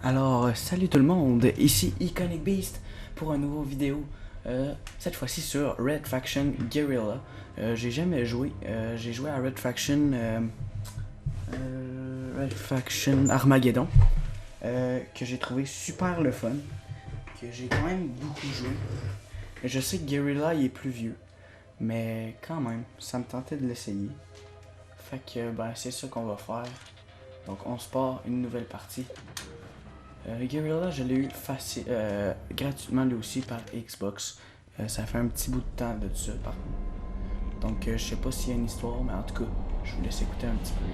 Alors, salut tout le monde, ici Iconic Beast pour une nouvelle vidéo. Cette fois-ci sur Red Faction Guerrilla. J'ai jamais joué. J'ai joué à Red Faction Armageddon, que j'ai trouvé super le fun, que j'ai quand même beaucoup joué. Je sais que Guerrilla il est plus vieux, mais quand même, ça me tentait de l'essayer. Fait que ben c'est ça qu'on va faire. Donc on se part une nouvelle partie. Guerrilla, je l'ai eu gratuitement lui aussi par Xbox. Ça fait un petit bout de temps de ça par contre. Donc je sais pas s'il y a une histoire, mais en tout cas, je vous laisse écouter un petit peu.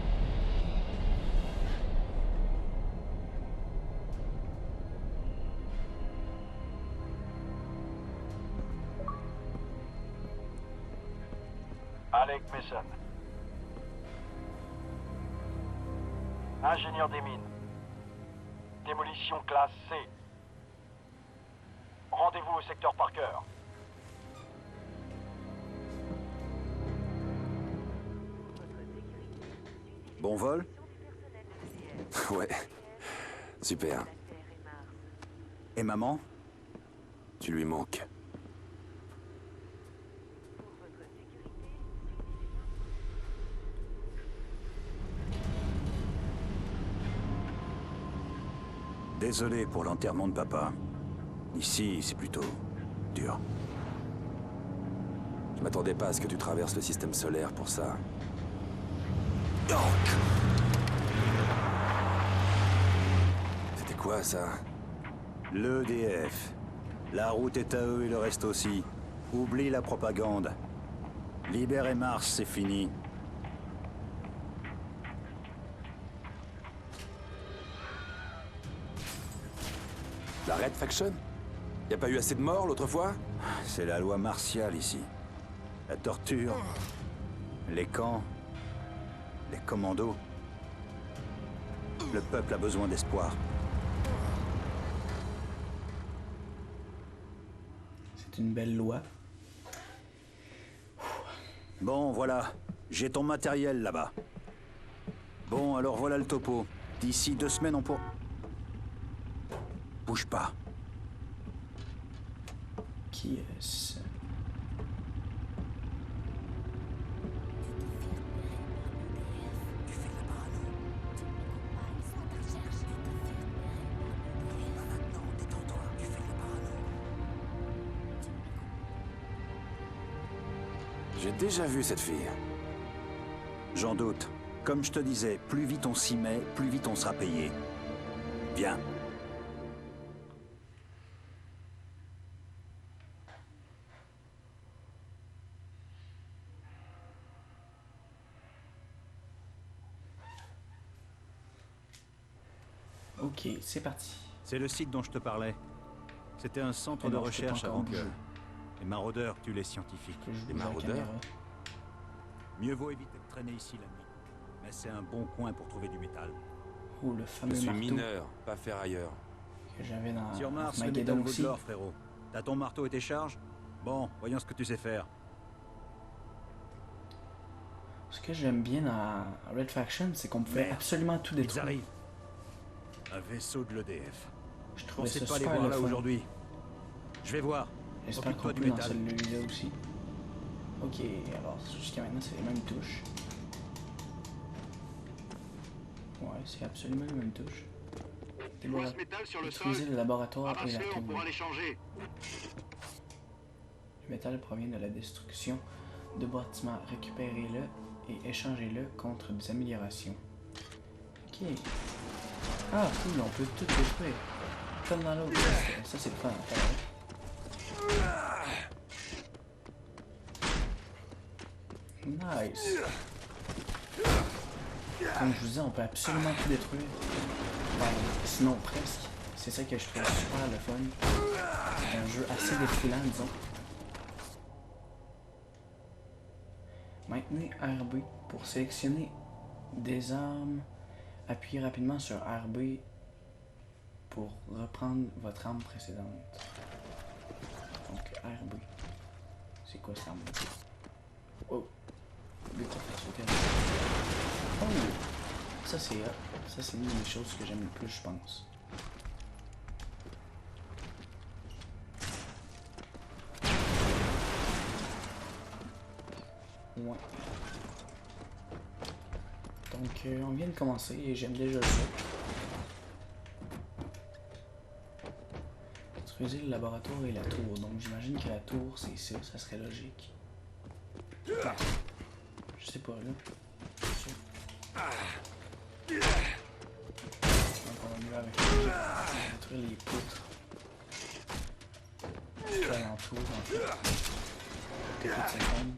Alec Mason. Ingénieur des mines. Démolition classe C. Rendez-vous au secteur Parker. Bon vol? Ouais, super. Et maman? Tu lui manques. Désolé pour l'enterrement de papa. Ici, c'est plutôt dur. Je m'attendais pas à ce que tu traverses le système solaire pour ça. C'était quoi ça? L'EDF. La route est à eux et le reste aussi. Oublie la propagande. Libérez Mars, c'est fini. La Red Faction? Y a pas eu assez de morts l'autre fois? C'est la loi martiale ici. La torture, les camps, les commandos. Le peuple a besoin d'espoir. C'est une belle loi. Bon, voilà. J'ai ton matériel là-bas. Bon, alors voilà le topo. D'ici 2 semaines, on pourra... Bouge pas. Qui est-ce? J'ai déjà vu cette fille. J'en doute. Comme je te disais, plus vite on s'y met, plus vite on sera payé. Viens. Ok, c'est parti. C'est le site dont je te parlais. C'était un centre Et de non, je peux recherche pas avant encore que bouger. les maraudeurs tuent les scientifiques. Que je Des bouge la maraudeurs? caméra. Mieux vaut éviter de traîner ici la nuit. Mais c'est un bon coin pour trouver du métal. Oh, le Je fameux suis marteau mineur, pas ferrailleur. que j'avais dans Sur Mars, le Armageddon métal vaut de aussi. l'or, frérot. T'as ton marteau et tes charges? Bon, voyons ce que tu sais faire. Ce que j'aime bien dans Red Faction, c'est qu'on pouvait Merde. absolument tout Ils détruire. arrivent. Un vaisseau de l'EDF. Je Je trouvais pensais ça pas les super voir le là fun. aujourd'hui. Je vais voir. J'espère qu'on Occupe-toi du peut dans métal. celui-là aussi. Ok, alors jusqu'à maintenant c'est les mêmes touches. Ouais, c'est absolument les mêmes touches. Tu vois ce métal sur le sol? Détruisez le laboratoire et la Ramasse-le, on tour. pourra l'échanger. Le métal provient de la destruction de bâtiments. Récupérez-le et échangez-le contre des améliorations. Ok. Ah, cool, on peut tout détruire. Comme dans l'autre. Ça, c'est le fun à faire. Nice. Comme je vous disais, on peut absolument tout détruire. Ben, sinon presque. C'est ça que je trouve super le fun. C'est un jeu assez défilant, disons. Maintenez RB pour sélectionner des armes. Appuyez rapidement sur RB pour reprendre votre arme précédente. Donc RB. C'est quoi ça? Oh! Lui qui a fait sauter. Oh! Ça c'est une des choses que j'aime le plus, je pense. moins. Donc, on vient de commencer et j'aime déjà ça. Détruisez le laboratoire et la tour. Donc, j'imagine que la tour, c'est ça serait logique. Ah, je sais pas, là. Donc, on va mieux avec détruire les poutres. Tout alentour, en fait. Des poutres secondes.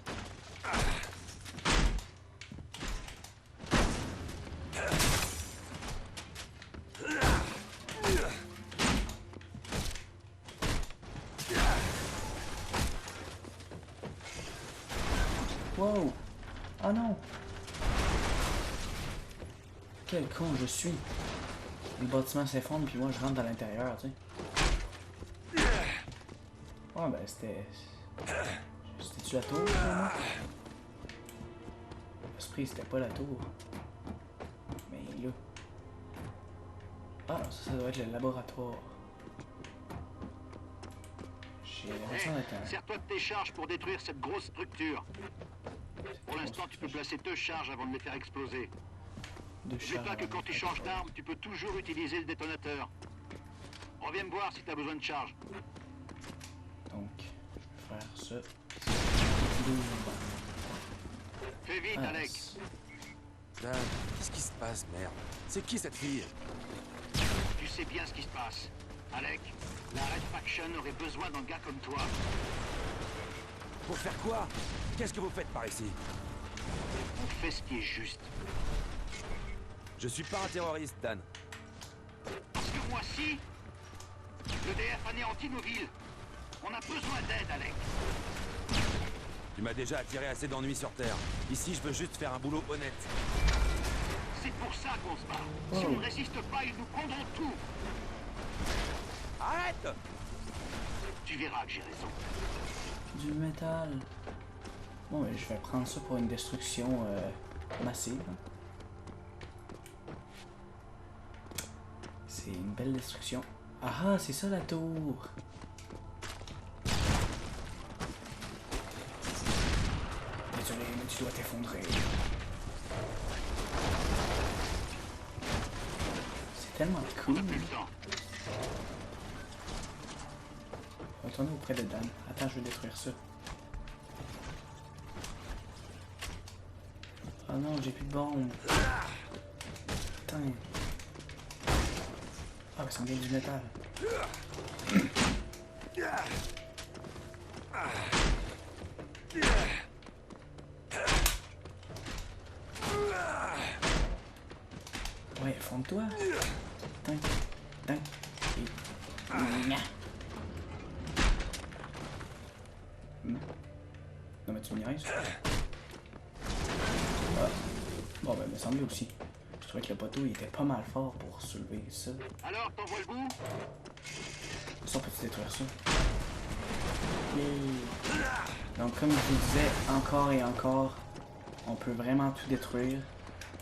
Wow! Oh non! Quel con je suis! Le bâtiment s'effondre puis moi je rentre à l'intérieur, tu sais. Ouais, ben c'était... C'était-tu la tour, là? L'esprit, c'était pas la tour. Mais là... Ah, ça doit être le laboratoire. J'ai l'impression d'être un... Sers-toi de tes charges pour détruire cette grosse structure. Pour l'instant, tu peux placer 2 charges avant de les faire exploser. N'oublie pas que quand tu changes d'arme, tu peux toujours utiliser le détonateur. Reviens me voir si tu as besoin de charge. Donc, je vais faire ça. Fais vite, Alex. Dan, qu'est-ce qui se passe, merde? C'est qui cette fille? Tu sais bien ce qui se passe. Alec, la Red Faction aurait besoin d'un gars comme toi. Pour faire quoi? Qu'est-ce que vous faites par ici? On fait ce qui est juste. Je suis pas un terroriste, Dan. Parce que moi, si, le DF anéantit nos villes. On a besoin d'aide, Alec. Tu m'as déjà attiré assez d'ennuis sur Terre. Ici, je veux juste faire un boulot honnête. C'est pour ça qu'on se bat. Si on ne résiste pas, ils nous prendront tout. Arrête! Tu verras que j'ai raison. Du métal. Bon, mais je vais prendre ça pour une destruction massive. C'est une belle destruction. Ah, c'est ça la tour. Désolé, mais tu dois t'effondrer. C'est tellement cool. On n'a plus le temps. Retournez auprès de Dan. Attends, je vais détruire ça. Oh non, j'ai plus de bombes. Putain. Ah, mais ça me vient du métal. Ouais, fonde-toi. Putain. Putain. Et... Nya. Non mais tu me niaises. Ah. Bon ben, il me semblait aussi. Je trouvais que le poteau il était pas mal fort pour soulever ça. Alors, t'en vois le bout? Ça, on peut détruire ça. Yeah. Donc comme je vous disais, encore et encore, on peut vraiment tout détruire.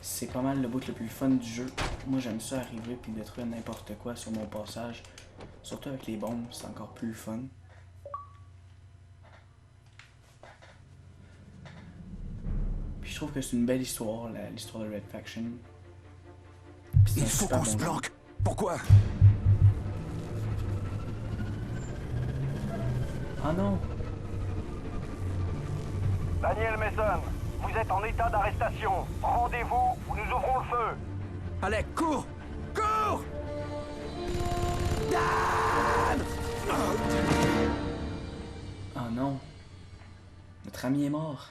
C'est pas mal le bout le plus fun du jeu. Moi j'aime ça arriver puis détruire n'importe quoi sur mon passage. Surtout avec les bombes, c'est encore plus fun. Puis je trouve que c'est une belle histoire, l'histoire de Red Faction. Il faut qu'on se planque. Pourquoi? Ah non! Daniel Mason, vous êtes en état d'arrestation. Rendez-vous ou nous ouvrons le feu. Alec, cours! Cours! Ah non! Notre ami est mort.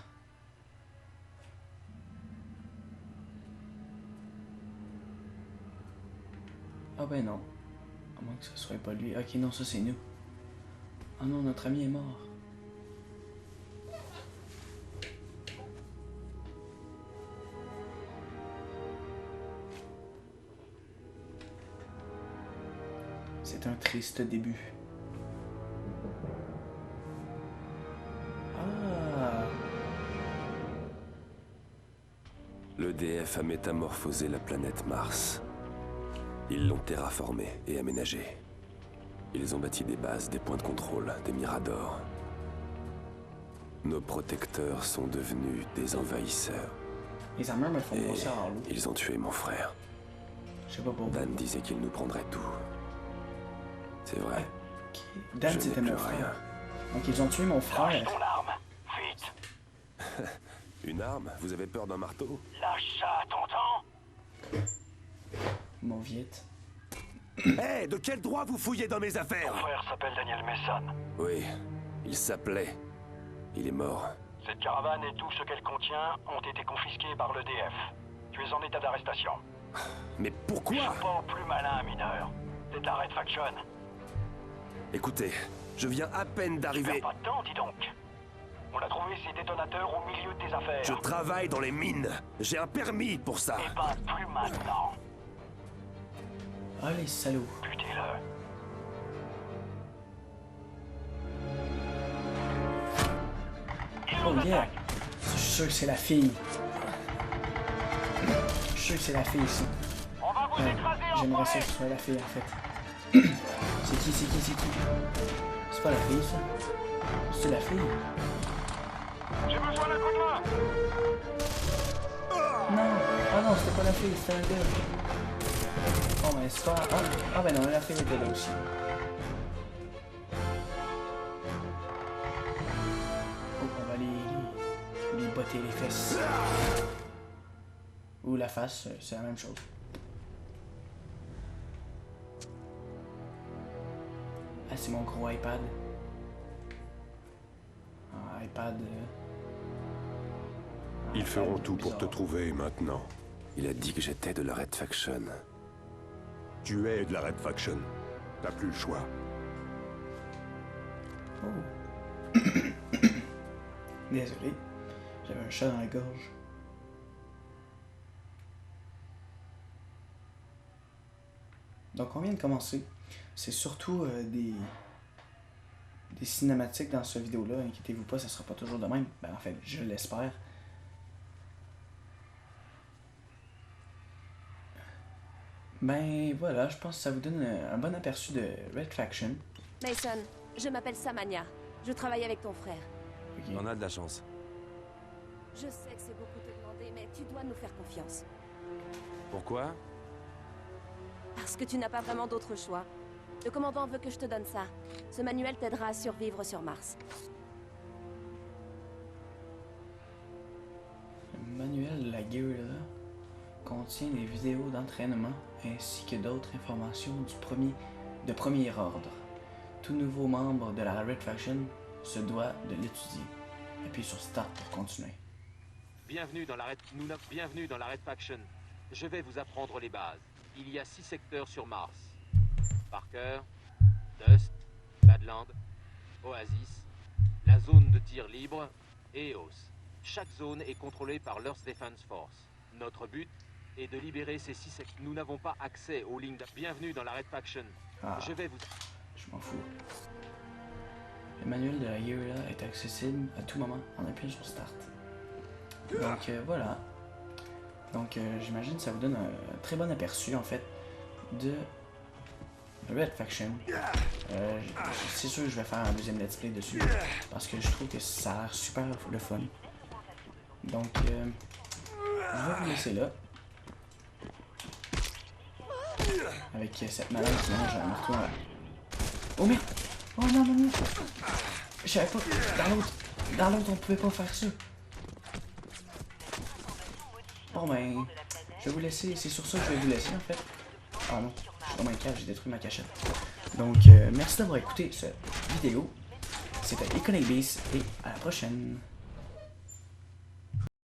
Ah ben non. À moins que ce soit pas lui. Ok, non, ça c'est nous. Ah non, notre ami est mort. C'est un triste début. Ah! L'EDF a métamorphosé la planète Mars. Ils l'ont terraformée et aménagée. Ils ont bâti des bases, des points de contrôle, des miradors. Nos protecteurs sont devenus des envahisseurs. Les armures me font Et penser à Harlow. ils ont tué mon frère. Je sais pas pourquoi. Dan disait qu'il nous prendrait tout. C'est vrai. Ok. Dan, Je c'était n'ai mon plus frère. rien. Donc ils ont tué mon frère. Lâche ton arme. Vite. Une arme? Vous avez peur d'un marteau? Lâche ça, t'entends? Mon viette. Hé, de quel droit vous fouillez dans mes affaires? Ton frère s'appelle Daniel Mason. Oui, il s'appelait. Il est mort. Cette caravane et tout ce qu'elle contient ont été confisqués par l'EDF. Tu es en état d'arrestation. Mais Ils pourquoi? sont pas au plus malin, mineur. C'est de la Red Faction. Écoutez, je viens à peine Perds d'arriver. pas de temps, dis donc. On a trouvé ces détonateurs au milieu de tes affaires. Je travaille dans les mines. J'ai un permis pour ça. Eh ben, plus maintenant. Ah, les salauds. Butez-le. Oh yeah! Je suis sûr que c'est la fille. Je suis sûr que c'est la fille ici. On va vous écraser en J'aimerais ça forêt. que ce soit la fille en fait. C'est qui? C'est pas la fille ça? C'est la fille? J'ai besoin d'un coup de main. Non! Ah non, c'était pas la fille, c'était un gars. Oh mais c'est pas... Ah ben non, la fille était là aussi. Oh, on va les botter les fesses. Ou la face, c'est la même chose. Ah, c'est mon gros iPad. Un iPad... Ils feront tout pour te trouver maintenant. Il a dit que j'étais de la Red Faction. Tu es de la Red Faction. T'as plus le choix. Oh. Désolé, j'avais un chat dans la gorge. Donc on vient de commencer. C'est surtout des cinématiques dans cette vidéo-là. Inquiétez-vous pas, ça sera pas toujours de même. Ben en fait, je l'espère. Ben voilà, je pense que ça vous donne un bon aperçu de Red Faction. Mason, je m'appelle Samania. Je travaille avec ton frère. Ok. On a de la chance. Je sais que c'est beaucoup te demander, mais tu dois nous faire confiance. Pourquoi? Parce que tu n'as pas vraiment d'autre choix. Le commandant veut que je te donne ça. Ce manuel t'aidera à survivre sur Mars. Le manuel de la guérilla contient des vidéos d'entraînement ainsi que d'autres informations de premier ordre. Tout nouveau membre de la Red Faction se doit de l'étudier. Appuie sur Start pour continuer. Bienvenue dans la Red Faction. Je vais vous apprendre les bases. Il y a 6 secteurs sur Mars. Parker, Dust, Badland, Oasis, la zone de tir libre et Eos. Chaque zone est contrôlée par l'Earth Defense Force. Notre but est de libérer ces 6 secteurs. Nous n'avons pas accès aux lignes Bienvenue dans la Red Faction. Ah. Je vais vous... Je m'en fous. Le manuel de la guérilla est accessible à tout moment en appuyant sur Start. Donc voilà. Donc j'imagine que ça vous donne un très bon aperçu en fait de Red Faction. C'est sûr que je vais faire un deuxième let's play dessus parce que je trouve que ça a l'air super le fun. Donc je vais vous laisser là avec cette malade qui mange un marteau en... Oh merde! Oh non non non! Je savais pas, dans l'autre on pouvait pas faire ça. Bon ben, je vais vous laisser, c'est sur ça que je vais vous laisser en fait. Ah non, je suis dans ma cage, j'ai détruit ma cachette. Donc merci d'avoir écouté cette vidéo. C'était Iconic Beast et à la prochaine.